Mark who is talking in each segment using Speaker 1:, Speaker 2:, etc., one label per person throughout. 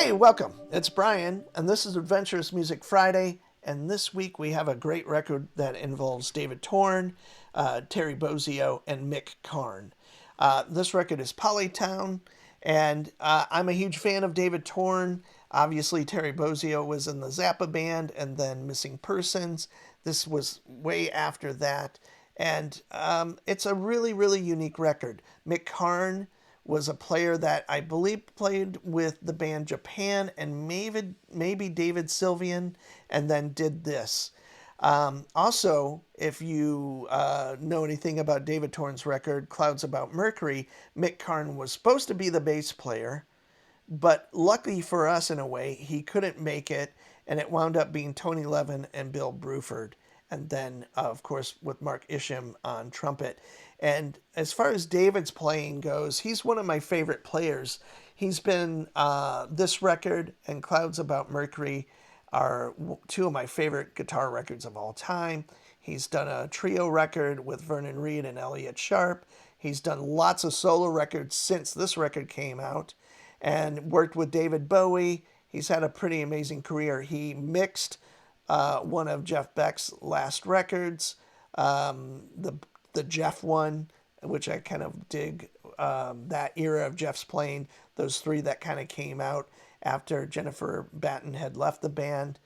Speaker 1: Hey, welcome. It's Brian, and this is Adventurous Music Friday. And this week we have a great record that involves David Torn, Terry Bozzio, and Mick Karn. This record is Polytown, and I'm a huge fan of David Torn. Obviously, Terry Bozzio was in the Zappa band, and then Missing Persons. This was way after that, and it's a really, really unique record. Mick Karn was a player that I believe played with the band Japan and maybe David Sylvian, and then did this. Also, if you know anything about David Torn's record, Clouds About Mercury, Mick Karn was supposed to be the bass player, but luckily for us, in a way, he couldn't make it, and it wound up being Tony Levin and Bill Bruford. And then, of course, with Mark Isham on trumpet. And as far as David's playing goes, he's one of my favorite players. He's been this record and Clouds About Mercury are two of my favorite guitar records of all time. He's done a trio record with Vernon Reid and Elliott Sharp. He's done lots of solo records since this record came out and worked with David Bowie. He's had a pretty amazing career. He mixed one of Jeff Beck's last records, the Jeff one, which I kind of dig. That era of Jeff's playing, those three that kind of came out after Jennifer Batten had left the band.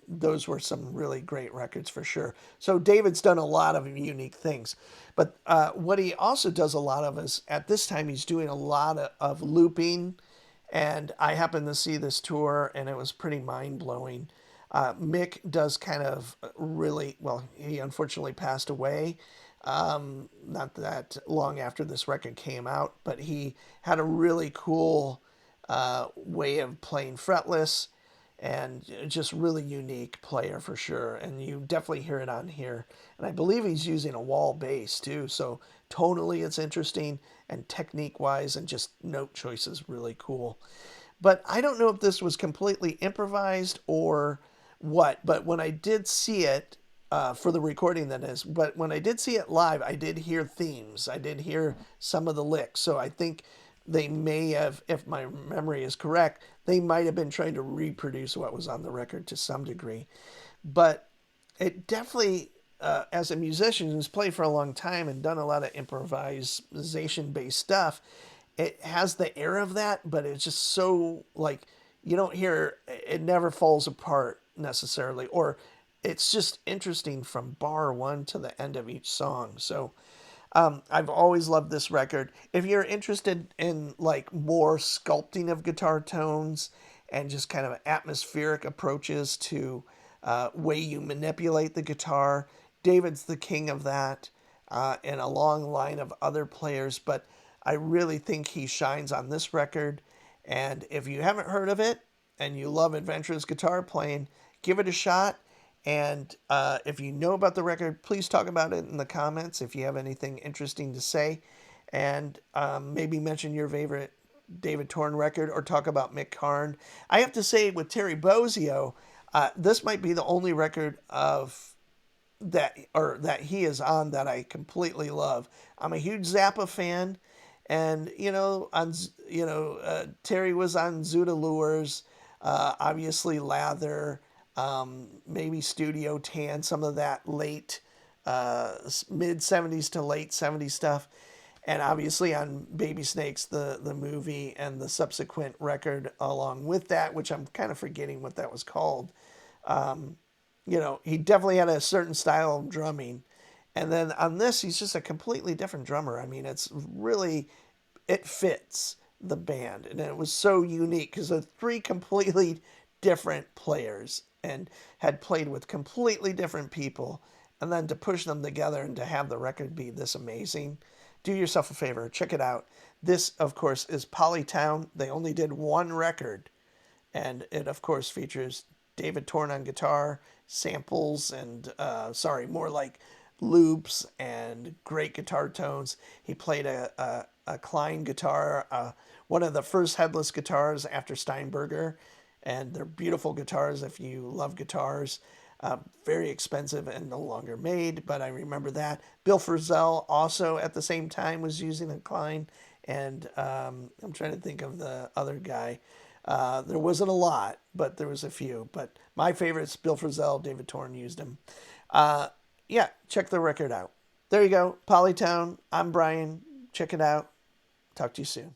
Speaker 1: Those were some really great records for sure. So David's done a lot of unique things. But what he also does a lot of is, at this time, he's doing a lot of looping. And I happened to see this tour, and it was pretty mind-blowing. Mick does kind of really, well, he unfortunately passed away not that long after this record came out, but he had a really cool way of playing fretless and just really unique player for sure. And you definitely hear it on here. And I believe he's using a wall bass too, so tonally it's interesting, and technique wise and just note choices really cool. But I don't know if this was completely improvised or what, but when I did see it, for the recording that is, but when I did see it live, I did hear themes. I did hear some of the licks. So I think they may have, if my memory is correct, they might have been trying to reproduce what was on the record to some degree. But it definitely, as a musician who's played for a long time and done a lot of improvisation based stuff, it has the air of that, but it's just so like you don't hear it never falls apart necessarily, or it's just interesting from bar one to the end of each song. So I've always loved this record. If you're interested in like more sculpting of guitar tones and just kind of atmospheric approaches to way you manipulate the guitar, David's the king of that, and a long line of other players. But I really think he shines on this record. And if you haven't heard of it and you love adventurous guitar playing, give it a shot. And if you know about the record, please talk about it in the comments if you have anything interesting to say. And maybe mention your favorite David Torn record or talk about Mick Karn. I have to say, with Terry Bozzio, this might be the only record of that he is on that I completely love. I'm a huge Zappa fan, and Terry was on Zoota Lures, obviously Lather, maybe Studio Tan, some of that late mid 70s to late 70s stuff, and obviously on Baby Snakes, the movie, and the subsequent record along with that, which I'm kind of forgetting what that was called. He definitely had a certain style of drumming. And then on this, he's just a completely different drummer. I mean, it fits the band. And it was so unique because they're three completely different players and had played with completely different people. And then to push them together and to have the record be this amazing, do yourself a favor, check it out. This, of course, is Polytown. They only did one record. And it, of course, features David Torn on guitar, samples, and more like loops and great guitar tones. He played a Klein guitar, one of the first headless guitars after Steinberger, and they're beautiful guitars if you love guitars. Very expensive and no longer made, but I remember that. Bill Frisell also at the same time was using a Klein, and I'm trying to think of the other guy. There wasn't a lot, but there was a few. But my favorites, Bill Frisell, David Torn used them. Uh, yeah, check the record out. There you go, Polytown. I'm Brian. Check it out. Talk to you soon.